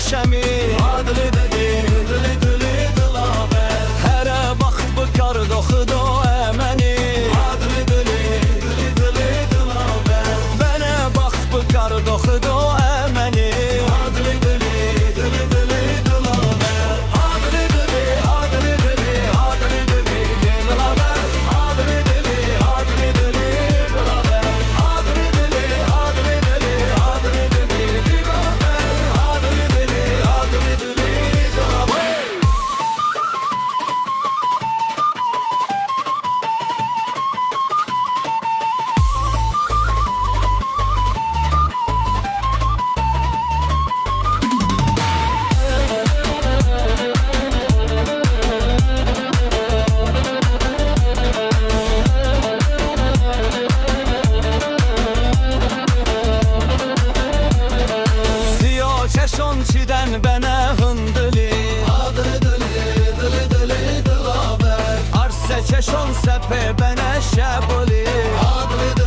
şəmi adlı dedi dili dili dilaver Hərə vaxt bu karı doxudu əməni adlı dili dili dili dilaver Bənə vaxt bu karı doxudu əməni adlı dili dili dili dilaver Adlı dili adlı dili adlı dili dilaver Adlı dili adlı dili dilaver Adlı dili adlı dili adlı dili dilaver Adlı dili adlı dili dilaver Çeşon çiden bana hındıli Adlı dili dili dili dilaver Arse çeşon sepe bana şebuli Adlı